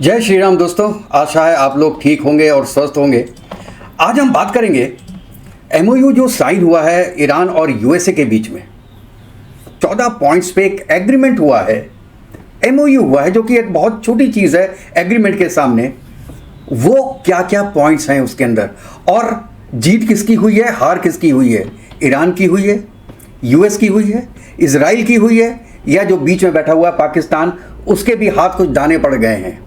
जय श्री राम दोस्तों, आशा है आप लोग ठीक होंगे और स्वस्थ होंगे। आज हम बात करेंगे एमओयू जो साइन हुआ है ईरान और यूएसए के बीच में। 14 पॉइंट्स पे एक एग्रीमेंट हुआ है, एमओयू हुआ है, जो कि एक बहुत छोटी चीज़ है एग्रीमेंट के सामने। वो क्या क्या पॉइंट्स हैं उसके अंदर और जीत किसकी हुई है, हार किसकी हुई है? ईरान की हुई है, यूएस की हुई है, इजराइल की हुई है, या जो बीच में बैठा हुआ पाकिस्तान, उसके भी हाथ कुछ दाने पड़ गए हैं।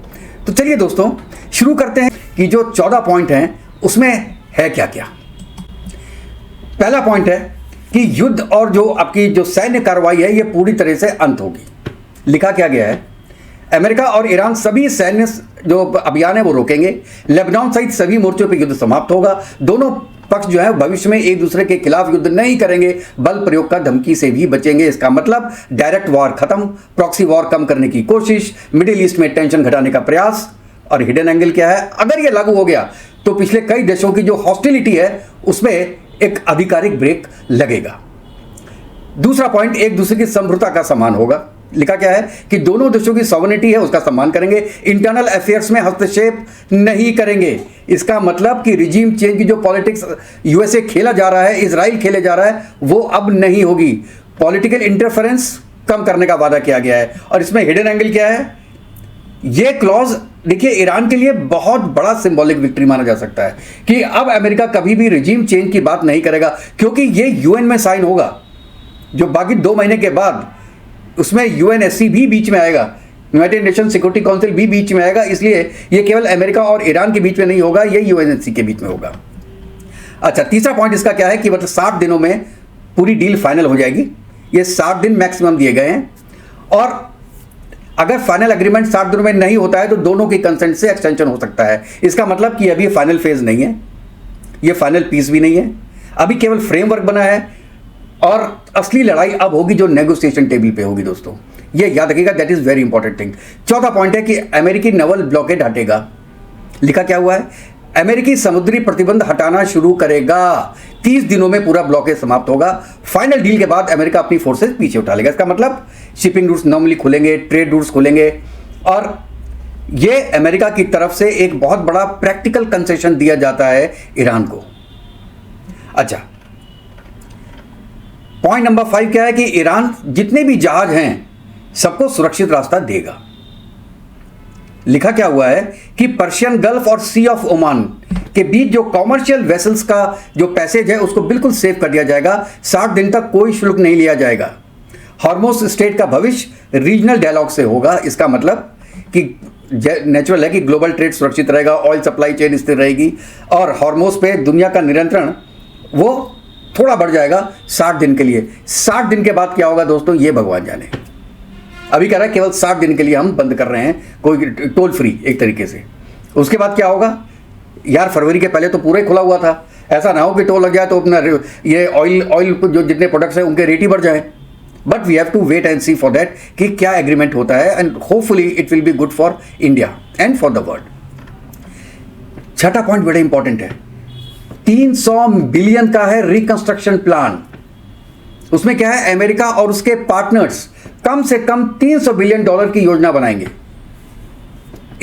तो चलिए दोस्तों शुरू करते हैं कि जो 14 पॉइंट हैं उसमें है क्या क्या। पहला पॉइंट है कि युद्ध और जो आपकी जो सैन्य कार्रवाई है ये पूरी तरह से अंत होगी। लिखा क्या गया है, अमेरिका और ईरान सभी सैन्य जो अभियान है वो रोकेंगे, लेबनान सहित सभी मोर्चों पर युद्ध समाप्त होगा। दोनों पक्ष जो है भविष्य में एक दूसरे के खिलाफ युद्ध नहीं करेंगे, बल प्रयोग का धमकी से भी बचेंगे। इसका मतलब डायरेक्ट वॉर खत्म, प्रॉक्सी वॉर कम करने की कोशिश, मिडिल ईस्ट में टेंशन घटाने का प्रयास। और हिडन एंगल क्या है, अगर ये लागू हो गया तो पिछले कई देशों की जो हॉस्टिलिटी है उसमें एक आधिकारिक ब्रेक लगेगा। दूसरा पॉइंट, एक दूसरे की समृद्धता का सम्मान होगा। लिखा क्या है कि दोनों देशों की सॉवरेनिटी है उसका सम्मान करेंगे, इंटरनल अफेयर्स में हस्तक्षेप नहीं करेंगे। इसका मतलब कि रिजीम चेंज की जो पॉलिटिक्स यूएसए खेला जा रहा है, इजराइल खेले जा रहा है, वो अब नहीं होगी। पॉलिटिकल इंटरफेरेंस कम करने का वादा किया गया है। और इसमें हिडन एंगल क्या है, ये क्लॉज देखिए ईरान के लिए बहुत बड़ा सिंबॉलिक विक्ट्री माना जा सकता है कि अब अमेरिका कभी भी रिजीम चेंज की बात नहीं करेगा, क्योंकि ये यूएन में साइन होगा। जो बाकी 2 महीने के बाद उसमें यूएनएससी भी बीच में आएगा, यूनाइटेड नेशन सिक्योरिटी काउंसिल भी बीच में आएगा। इसलिए ये केवल अमेरिका और ईरान के बीच में नहीं होगा, ये यूएनएससी के बीच में होगा। अच्छा, तीसरा पॉइंट इसका क्या है कि मतलब 60 दिनों में पूरी डील फाइनल हो जाएगी। ये 60 दिन मैक्सिमम दिए गए हैं, और अगर फाइनल एग्रीमेंट 60 दिनों में नहीं होता है तो दोनों की कंसेंट से एक्सटेंशन हो सकता है। इसका मतलब कि अभी फाइनल फेज नहीं है, ये फाइनल पीस भी नहीं है, अभी केवल फ्रेमवर्क बना है। और असली लड़ाई अब होगी जो नेगोशिएशन टेबल पे होगी। दोस्तों ये याद रखिएगा, that is very important thing. चौथा पॉइंट है कि अमेरिकी नेवल ब्लॉकेड हटेगा। लिखा क्या हुआ है, अमेरिकी समुद्री प्रतिबंध हटाना शुरू करेगा। 30 दिनों में पूरा ब्लॉकेज समाप्त होगा। फाइनल डील के बाद अमेरिका अपनी फोर्सेज पीछे उठा लेगा। इसका मतलब शिपिंग रूट्स नॉर्मली खुलेंगे, ट्रेड रूट्स खुलेंगे, और ये अमेरिका की तरफ से एक बहुत बड़ा प्रैक्टिकल कंसेशन दिया जाता है ईरान को। अच्छा, पॉइंट नंबर 5 क्या है कि ईरान जितने भी जहाज हैं सबको सुरक्षित रास्ता देगा। लिखा क्या हुआ है कि पर्शियन गल्फ और सी ऑफ ओमान के बीच जो कॉमर्शियल वेसल्स का जो पैसेज है उसको बिल्कुल सेव कर दिया जाएगा। 60 दिन तक कोई शुल्क नहीं लिया जाएगा। हॉर्मोस स्टेट का भविष्य रीजनल डायलॉग से होगा। इसका मतलब कि नेचुरल है कि ग्लोबल ट्रेड सुरक्षित रहेगा, ऑयल सप्लाई चेन स्थिर रहेगी, और हॉर्मोस पे दुनिया का नियंत्रण वो थोड़ा बढ़ जाएगा 60 दिन के लिए। 60 दिन के बाद क्या होगा दोस्तों, ये भगवान जाने। अभी कह रहा है केवल 60 दिन के लिए हम बंद कर रहे हैं, कोई टोल फ्री एक तरीके से। उसके बाद क्या होगा यार, फरवरी के पहले तो पूरा ही खुला हुआ था। ऐसा ना हो कि टोल लग जाए तो अपना ये ऑयल जो जितने प्रोडक्ट्स हैं उनके रेट ही बढ़ जाए। But we have to wait and see for that कि क्या एग्रीमेंट होता है, and hopefully it will be good for India and for the world. छठा पॉइंट बड़ा इंपॉर्टेंट है, 300 बिलियन का है रिकंस्ट्रक्शन प्लान। उसमें क्या है, अमेरिका और उसके पार्टनर्स कम से कम $300 बिलियन की योजना बनाएंगे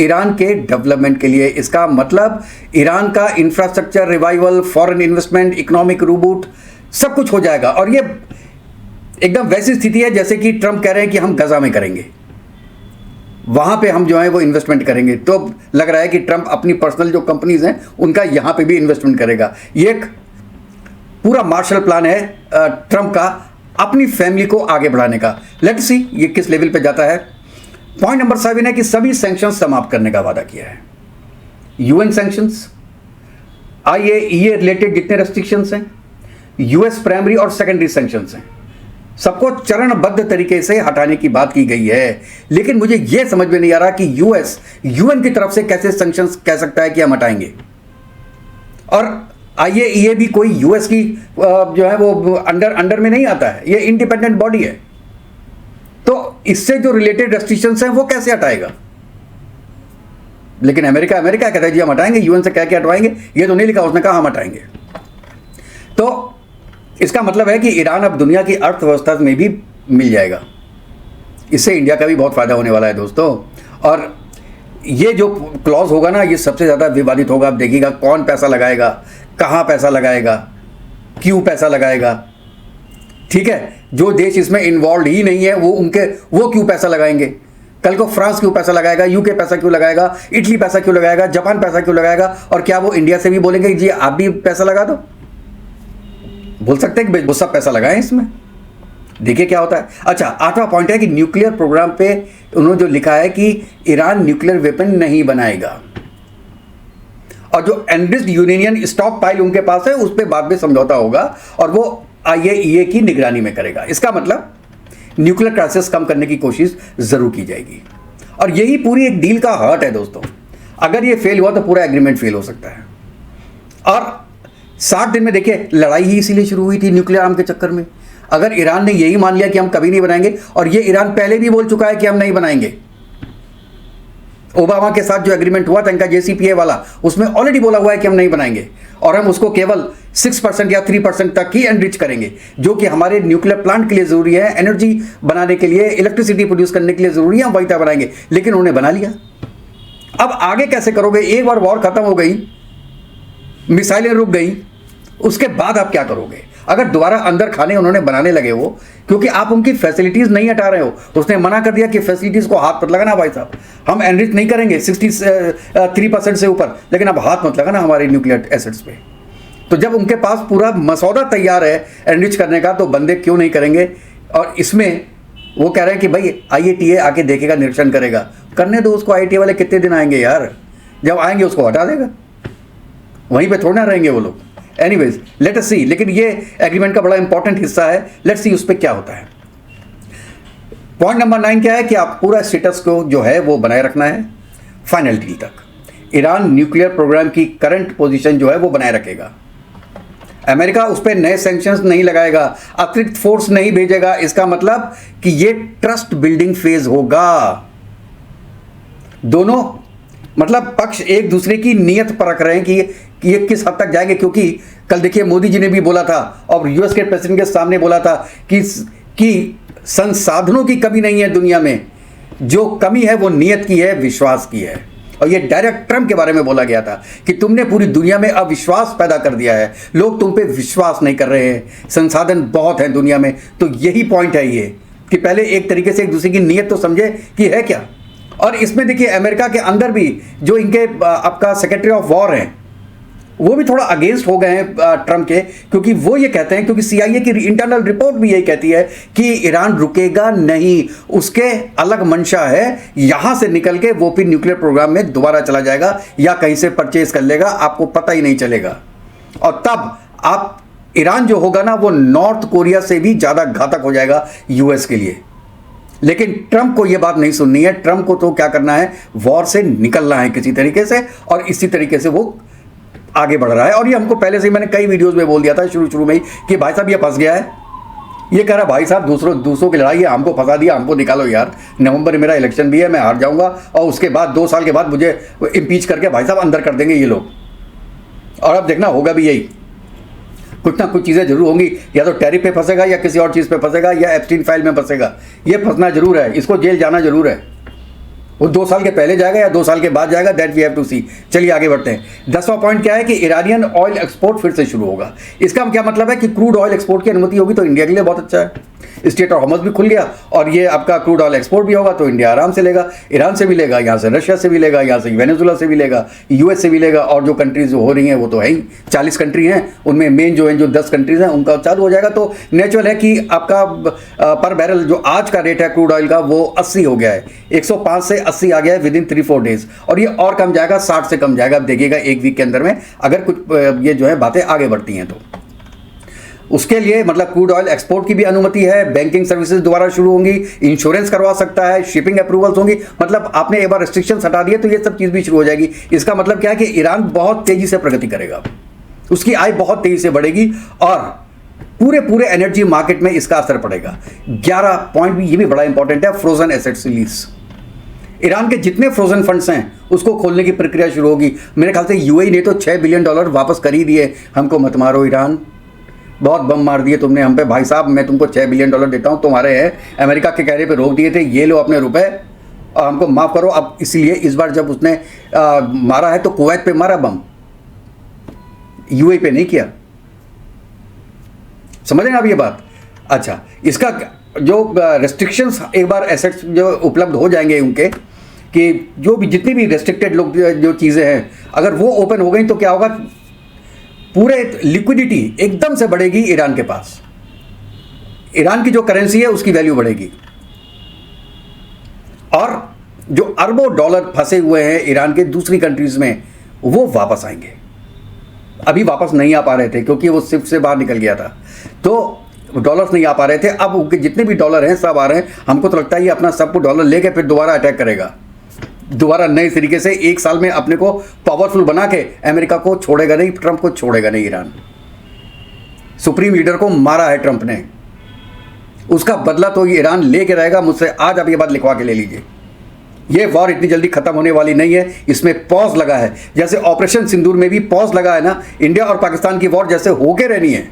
ईरान के डेवलपमेंट के लिए। इसका मतलब ईरान का infrastructure revival, foreign investment, economic reboot सब कुछ हो जाएगा। और ये एकदम वैसी स्थिति है जैसे कि ट्रंप कह रहे हैं कि हम गजा में करेंगे, वहां पे हम जो है वो इन्वेस्टमेंट करेंगे। तो लग रहा है कि ट्रंप अपनी पर्सनल जो कंपनीज हैं उनका यहां पे भी इन्वेस्टमेंट करेगा। ये एक पूरा मार्शल प्लान है ट्रंप का अपनी फैमिली को आगे बढ़ाने का। लेट्स सी ये किस लेवल पे जाता है। पॉइंट नंबर 7 है कि सभी सैंक्शंस समाप्त करने का वादा किया है। यूएन सैंक्शंस, आईएईए रिलेटेड जितने रेस्ट्रिक्शंस हैं, यूएस प्राइमरी और सेकेंडरी सैंक्शंस हैं, सबको चरणबद्ध तरीके से हटाने की बात की गई है। लेकिन मुझे यह समझ में नहीं आ रहा कि यूएस यूएन की तरफ से कैसे सैंक्शंस कह सकता है कि हम हटाएंगे। और आईएईए भी कोई यूएस की जो है वो अंडर में नहीं आता है, ये इंडिपेंडेंट बॉडी है। तो इससे जो रिलेटेड रेस्ट्रिक्शंस हैं वो कैसे हटाएगा? लेकिन अमेरिका कहता है जी हम हटाएंगे, यूएन से कह के हटवाएंगे। ये तो नहीं लिखा उसने, कहा हम हटाएंगे। तो इसका मतलब है कि ईरान अब दुनिया की अर्थव्यवस्था में भी मिल जाएगा। इससे इंडिया का भी बहुत फायदा होने वाला है दोस्तों। और ये जो क्लॉज होगा ना, ये सबसे ज़्यादा विवादित होगा। आप देखिएगा कौन पैसा लगाएगा, कहाँ पैसा लगाएगा, क्यों पैसा लगाएगा। ठीक है, जो देश इसमें इन्वॉल्व ही नहीं है वो क्यों पैसा लगाएंगे। कल को फ्रांस क्यों पैसा लगाएगा, यूके पैसा क्यों लगाएगा, इटली पैसा क्यों लगाएगा, जापान पैसा क्यों लगाएगा। और क्या वो इंडिया से भी बोलेंगे जी आप भी पैसा लगा दो? बोल सकते हैं कि वो सब पैसा लगाएं इसमें। देखिए क्या होता है। अच्छा, 8वां पॉइंट है कि न्यूक्लियर प्रोग्राम पे उन्होंने जो लिखा है कि ईरान न्यूक्लियर वेपन नहीं बनाएगा, और जो एनरिच्ड यूरेनियम स्टॉक पाइल उनके पास है उस पर बाद में समझौता होगा और वो IAEA की निगरानी में करेगा। इसका मतलब न्यूक्लियर क्राइसिस कम करने की कोशिश जरूर की जाएगी, और यही पूरी एक डील का हर्ट है दोस्तों। अगर ये फेल हुआ तो पूरा एग्रीमेंट फेल हो सकता है। और 60 दिन में देखिए लड़ाई ही इसीलिए शुरू हुई थी, न्यूक्लियर आर्म के चक्कर में। अगर ईरान ने यही मान लिया कि हम कभी नहीं बनाएंगे, और ये ईरान पहले भी बोल चुका है कि हम नहीं बनाएंगे। ओबामा के साथ जो एग्रीमेंट हुआ था इनका JCPA वाला, उसमें ऑलरेडी बोला हुआ है कि हम नहीं बनाएंगे और हम उसको केवल 6% या 3% तक ही एनरिच करेंगे, जो कि हमारे न्यूक्लियर प्लांट के लिए जरूरी है, एनर्जी बनाने के लिए, इलेक्ट्रिसिटी प्रोड्यूस करने के लिए जरूरी है, हम वही तक बनाएंगे। लेकिन उन्होंने बना लिया। अब आगे कैसे करोगे? एक बार वॉर खत्म हो गई, मिसाइलें रुक गई, उसके बाद आप क्या करोगे? अगर दोबारा अंदर खाने उन्होंने बनाने लगे वो, क्योंकि आप उनकी फैसिलिटीज नहीं हटा रहे हो। उसने मना कर दिया कि फैसिलिटीज को हाथ मत लगाना भाई साहब, हम एनरिच नहीं करेंगे 63% से ऊपर, लेकिन अब हाथ मत लगाना हमारे न्यूक्लियर एसेट्स पे। तो जब उनके पास पूरा मसौदा तैयार है एनरिच करने का, तो बंदे क्यों नहीं करेंगे? और इसमें वो कह रहे हैं कि भाई IATA आके देखेगा, निरीक्षण करेगा। करने दो उसको। IATA वाले कितने दिन आएंगे यार? जब आएंगे उसको हटा देगा, वहीं पे थोड़ा रहेंगे वो लोग। एनीवेज लेट अस सी। लेकिन ये एग्रीमेंट का बड़ा इंपॉर्टेंट हिस्सा है, लेट्स सी उस पर क्या होता है। पॉइंट नंबर 9 क्या है कि आप पूरा स्टेटस को जो है वो बनाए रखना है फाइनल डील तक। ईरान न्यूक्लियर प्रोग्राम की करंट पोजीशन जो है वो बनाए रखेगा। अमेरिका उस पर नए सैंक्शंस नहीं लगाएगा, अतिरिक्त फोर्स नहीं भेजेगा। इसका मतलब कि ये ट्रस्ट बिल्डिंग फेज होगा। दोनों मतलब पक्ष एक दूसरे की नीयत परख रहे हैं कि ये किस हद तक जाएंगे। क्योंकि कल देखिए मोदी जी ने भी बोला था और US के प्रेसिडेंट के सामने बोला था कि संसाधनों की कमी नहीं है दुनिया में, जो कमी है वो नीयत की है, विश्वास की है। और ये डायरेक्ट ट्रम्प के बारे में बोला गया था कि तुमने पूरी दुनिया में अविश्वास पैदा कर दिया है, लोग तुम पे विश्वास नहीं कर रहे हैं, संसाधन बहुत हैं दुनिया में। तो यही पॉइंट है ये कि पहले एक तरीके से एक दूसरे की नीयत तो समझे कि है क्या। और इसमें देखिए अमेरिका के अंदर भी जो इनके आपका सेक्रेटरी ऑफ वॉर हैं वो भी थोड़ा अगेंस्ट हो गए हैं ट्रम्प के, क्योंकि वो ये कहते हैं, क्योंकि CIA की इंटरनल रिपोर्ट भी यही कहती है कि ईरान रुकेगा नहीं, उसके अलग मंशा है, यहां से निकल के वो फिर न्यूक्लियर प्रोग्राम में दोबारा चला जाएगा या कहीं से परचेज कर लेगा, आपको पता ही नहीं चलेगा। और तब आप ईरान जो होगा ना वो नॉर्थ कोरिया से भी ज़्यादा घातक हो जाएगा US के लिए। लेकिन ट्रम्प को यह बात नहीं सुननी है। ट्रम्प को तो क्या करना है, वॉर से निकलना है किसी तरीके से, और इसी तरीके से वो आगे बढ़ रहा है। और ये हमको पहले से ही मैंने कई वीडियोस में बोल दिया था शुरू में ही कि भाई साहब ये फंस गया है। ये कह रहा भाई साहब दूसरों की लड़ाई है, हमको फंसा दिया, हमको निकालो यार, नवंबर में मेरा इलेक्शन भी है, मैं हार जाऊंगा और उसके बाद 2 साल के बाद मुझे इम्पीच करके भाई साहब अंदर कर देंगे ये लोग। और अब देखना होगा भी यही, कुछ ना कुछ चीज़ें जरूर होंगी, या तो टैरिफ पे फंसेगा या किसी और चीज़ पे फंसेगा या एप्स्टीन फाइल में फंसेगा। ये फंसना जरूर है, इसको जेल जाना जरूर है। वो 2 साल के पहले जाएगा या 2 साल के बाद जाएगा, दैट वी हैव टू सी। चलिए आगे बढ़ते हैं। 10वां पॉइंट क्या है कि इरानियन ऑयल एक्सपोर्ट फिर से शुरू होगा। इसका क्या मतलब है कि क्रूड ऑयल एक्सपोर्ट की अनुमति होगी तो इंडिया के लिए बहुत अच्छा है। स्ट्रेट ऑफ हॉर्मुज़ भी खुल गया और ये आपका क्रूड ऑयल एक्सपोर्ट भी होगा, तो इंडिया आराम से लेगा, ईरान से भी लेगा, यहाँ से रशिया से भी लेगा, यहाँ से वेनेजुला से भी लेगा, US से भी लेगा। और जो कंट्रीज हो रही हैं वो तो है ही 40 कंट्री हैं, उनमें मेन जो हैं जो 10 कंट्रीज हैं उनका चालू हो जाएगा। तो नेचुरल है कि आपका पर बैरल जो आज का रेट है क्रूड ऑयल का वो 80 हो गया है, 105 से 80 आ गया है विदिन 3-4 डेज, और ये और कम जाएगा, 60 से कम जाएगा। आप देखिएगा एक वीक के अंदर में अगर कुछ ये जो है बातें आगे बढ़ती हैं तो उसके लिए मतलब क्रूड ऑयल एक्सपोर्ट की भी अनुमति है, बैंकिंग सर्विसेज दोबारा शुरू होंगी, इंश्योरेंस करवा सकता है, शिपिंग अप्रूवल्स होंगी। मतलब आपने एक बार रिस्ट्रिक्शंस हटा दिए तो ये सब चीज़ भी शुरू हो जाएगी। इसका मतलब क्या है कि ईरान बहुत तेज़ी से प्रगति करेगा, उसकी आय बहुत तेज़ी से बढ़ेगी और पूरे एनर्जी मार्केट में इसका असर पड़ेगा। 11 पॉइंट भी ये भी बड़ा इंपॉर्टेंट है, फ्रोजन एसेट्स रिलीज। ईरान के जितने फ्रोजन फंड्स हैं उसको खोलने की प्रक्रिया शुरू होगी। मेरे ख्याल से UAE ने तो $6 बिलियन वापस कर ही दिए। हमको मत मारो ईरान, बहुत बम मार दिए तुमने हम पे भाई साहब, मैं तुमको $6 बिलियन देता हूँ, तुम्हारे हैं। अमेरिका के कहने पे रोक दिए थे, ये लो अपने रुपए और हमको माफ़ करो, अब इसलिए इस बार जब उसने मारा है तो कुवैत पे मारा बम, यूएई पे नहीं किया। समझ रहे हैं आप ये बात? अच्छा, इसका जो रेस्ट्रिक्शंस एक बार एसेट्स जो उपलब्ध हो जाएंगे उनके, कि जो भी जितनी भी रेस्ट्रिक्टेड लोग जो चीज़ें हैं अगर वो ओपन हो गई तो क्या होगा, पूरे लिक्विडिटी एकदम से बढ़ेगी ईरान के पास। ईरान की जो करेंसी है उसकी वैल्यू बढ़ेगी, और जो अरबों डॉलर फंसे हुए हैं ईरान के दूसरी कंट्रीज में वो वापस आएंगे। अभी वापस नहीं आ पा रहे थे क्योंकि वो सिर्फ से बाहर निकल गया था, तो डॉलर्स नहीं आ पा रहे थे। अब उनके जितने भी डॉलर हैं सब आ रहे हैं। हमको तो लगता है ये अपना सबको डॉलर लेके फिर दोबारा अटैक करेगा, दोबारा नए तरीके से एक साल में अपने को पावरफुल बना के अमेरिका को छोड़ेगा नहीं, ट्रंप को छोड़ेगा नहीं। ईरान सुप्रीम लीडर को मारा है ट्रंप ने, उसका बदला तो ईरान लेके रहेगा मुझसे। आज आप ये बात लिखवा के ले लीजिए, ये वॉर इतनी जल्दी खत्म होने वाली नहीं है, इसमें पॉज लगा है। जैसे ऑपरेशन सिंदूर में भी पॉज लगा है ना, इंडिया और पाकिस्तान की वॉर जैसे होके रहनी है,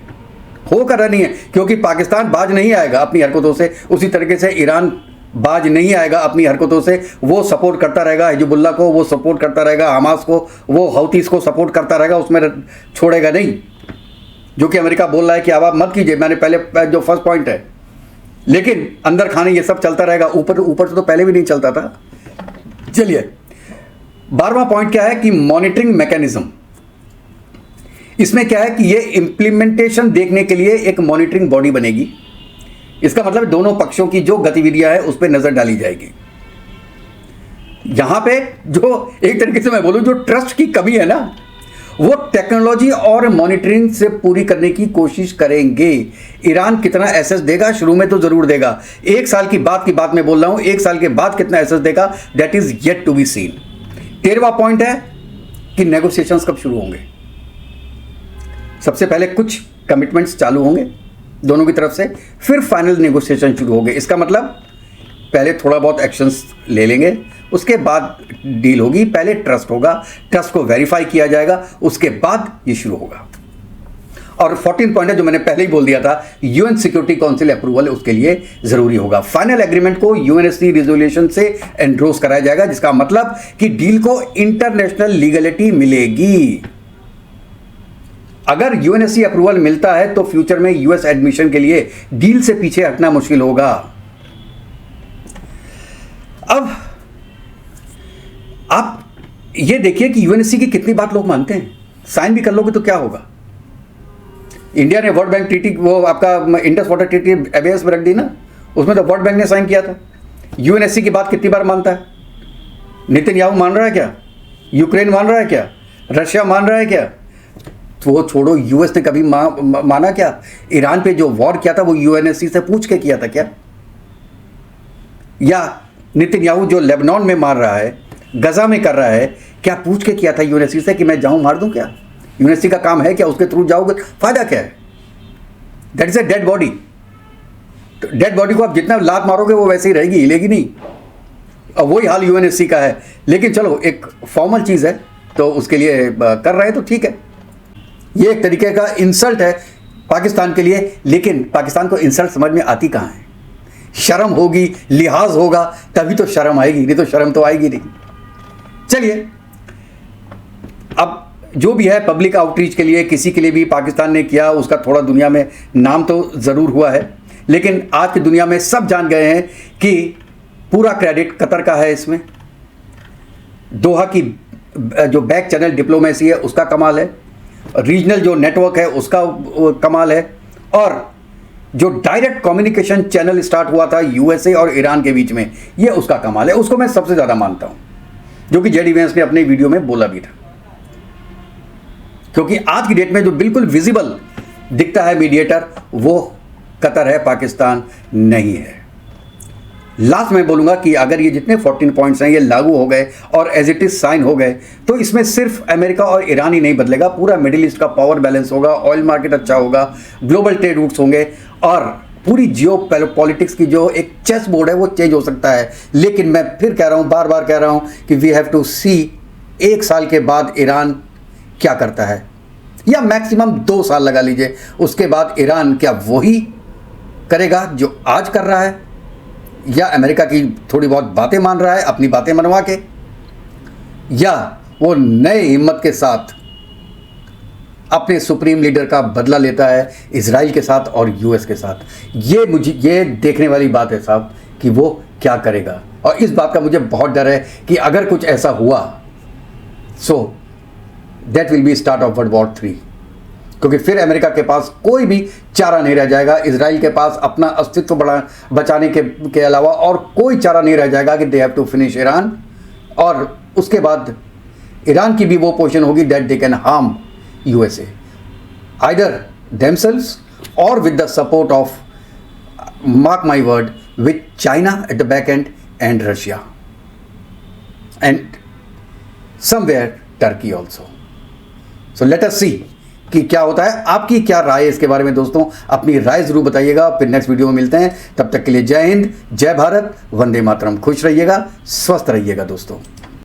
होकर रहनी है, क्योंकि पाकिस्तान बाज नहीं आएगा अपनी हरकतों से, उसी तरीके से ईरान बाज नहीं आएगा अपनी हरकतों से। वो सपोर्ट करता रहेगा हिजबुल्लाह को, वो सपोर्ट करता रहेगा हमास को, वो हौतीस को सपोर्ट करता रहेगा, उसमें छोड़ेगा नहीं। जो कि अमेरिका बोल रहा है कि अब आप मत कीजिए, मैंने पहले जो फर्स्ट पॉइंट है, लेकिन अंदर खाने ये सब चलता रहेगा। ऊपर ऊपर से तो पहले भी नहीं चलता था। चलिए 12वां पॉइंट क्या है कि मॉनिटरिंग मैकेनिज्म। इसमें क्या है कि ये इंप्लीमेंटेशन देखने के लिए एक मॉनिटरिंग बॉडी बनेगी। इसका मतलब दोनों पक्षों की जो गतिविधियां हैं उस पर नजर डाली जाएगी। यहां पे जो एक तरीके से मैं बोलूं जो ट्रस्ट की कमी है ना, वो टेक्नोलॉजी और मॉनिटरिंग से पूरी करने की कोशिश करेंगे। ईरान कितना एसेस देगा, शुरू में तो जरूर देगा, एक साल की बात मैं बोल रहा हूं, एक साल के बाद कितना एसेस देगा that is yet to be seen. 13वां पॉइंट है कि नेगोशिएशंस कब शुरू होंगे। सबसे पहले कुछ कमिटमेंट्स चालू होंगे दोनों की तरफ से, फिर फाइनल नेगोशिएशन शुरू होंगे। इसका मतलब पहले थोड़ा बहुत एक्शंस ले लेंगे, उसके बाद डील होगी। पहले ट्रस्ट होगा, ट्रस्ट को वेरीफाई किया जाएगा, उसके बाद ये शुरू होगा। और 14 पॉइंट है जो मैंने पहले ही बोल दिया था, यूएन सिक्योरिटी काउंसिल अप्रूवल उसके लिए जरूरी होगा। फाइनल एग्रीमेंट को यूएनएससी रिजोल्यूशन से एंडोर्स कराया जाएगा, जिसका मतलब कि डील को इंटरनेशनल लीगलिटी मिलेगी। अगर यूएनएससी अप्रूवल मिलता है तो फ्यूचर में यूएस एडमिशन के लिए डील से पीछे हटना मुश्किल होगा। अब आप ये देखिए कि यूएनएससी की कितनी बात लोग मानते हैं। साइन भी कर लोगे तो क्या होगा। इंडिया ने वर्ल्ड बैंक ट्रीटी, वो आपका इंडस वाटर ट्रीटी एबेस में रख दी ना, उसमें तो वर्ल्ड बैंक ने साइन किया था। यूएनएससी की बात कितनी बार मानता है। नेतन्याहू मान रहा है क्या? यूक्रेन मान रहा है क्या? रशिया मान रहा है क्या? तो वो छोड़ो, यूएस ने कभी माना क्या? ईरान पे जो वॉर किया था वो यूएनएससी से पूछ के किया था क्या? या नेतन्याहू जो लेबनान में मार रहा है, गजा में कर रहा है, क्या पूछ के किया था यूएनएससी से कि मैं जाऊं मार दूं क्या? यूएनएससी का काम है क्या? उसके थ्रू जाओगे, फायदा क्या है? That is a dead body. तो डेड बॉडी को आप जितना लात मारोगे वो वैसे ही रहेगी, हिलेगी नहीं। और वही हाल यूएनएससी का है। लेकिन चलो, एक फॉर्मल चीज़ है तो उसके लिए कर रहे हैं तो ठीक है। ये एक तरीके का इंसल्ट है पाकिस्तान के लिए, लेकिन पाकिस्तान को इंसल्ट समझ में आती कहाँ है। शर्म होगी, लिहाज होगा, तभी तो शर्म आएगी, नहीं तो शर्म तो आएगी नहीं। चलिए, अब जो भी है पब्लिक आउटरीच के लिए किसी के लिए भी पाकिस्तान ने किया, उसका थोड़ा दुनिया में नाम तो ज़रूर हुआ है, लेकिन आज की दुनिया में सब जान गए हैं कि पूरा क्रेडिट कतर का है। इसमें दोहा की जो बैक चैनल डिप्लोमेसी है उसका कमाल है, रीजनल जो नेटवर्क है उसका कमाल है, और जो डायरेक्ट कम्युनिकेशन चैनल स्टार्ट हुआ था यूएसए और ईरान के बीच में, ये उसका कमाल है। उसको मैं सबसे ज़्यादा मानता हूं, जो कि जेडी वेंस ने अपने वीडियो में बोला भी था। क्योंकि आज की डेट में जो बिल्कुल विजिबल दिखता है मीडिएटर, वो कतर है, पाकिस्तान नहीं है। लास्ट में बोलूंगा कि अगर ये जितने 14 पॉइंट्स हैं ये लागू हो गए और एज इट इज साइन हो गए, तो इसमें सिर्फ अमेरिका और ईरान ही नहीं बदलेगा, पूरा मिडिल ईस्ट का पावर बैलेंस होगा, ऑयल मार्केट अच्छा होगा, ग्लोबल ट्रेड रूट्स होंगे, और पूरी जियो पॉलिटिक्स की जो एक चेस बोर्ड है वो चेंज हो सकता है। लेकिन मैं फिर कह रहा हूँ, बार बार कह रहा हूँ कि वी हैव टू सी 1 साल के बाद ईरान क्या करता है, या मैक्सिमम 2 साल लगा लीजिए। उसके बाद ईरान क्या वही करेगा जो आज कर रहा है, या अमेरिका की थोड़ी बहुत बातें मान रहा है अपनी बातें मनवा के, या वो नए हिम्मत के साथ अपने सुप्रीम लीडर का बदला लेता है इजराइल के साथ और यूएस के साथ। ये देखने वाली बात है साहब कि वो क्या करेगा। और इस बात का मुझे बहुत डर है कि अगर कुछ ऐसा हुआ so that will be start of world war 3, क्योंकि फिर अमेरिका के पास कोई भी चारा नहीं रह जाएगा। इजराइल के पास अपना अस्तित्व बचाने के अलावा और कोई चारा नहीं रह जाएगा कि they have to finish Iran. और उसके बाद ईरान की भी वो पोजीशन होगी that they can harm USA either themselves or with the support of, mark my word, with China at the back end and Russia and somewhere Turkey also. So let us see कि क्या होता है। आपकी क्या राय है इसके बारे में दोस्तों, अपनी राय जरूर बताइएगा। फिर नेक्स्ट वीडियो में मिलते हैं, तब तक के लिए जय हिंद, जय भारत, वंदे मातरम। खुश रहिएगा, स्वस्थ रहिएगा दोस्तों।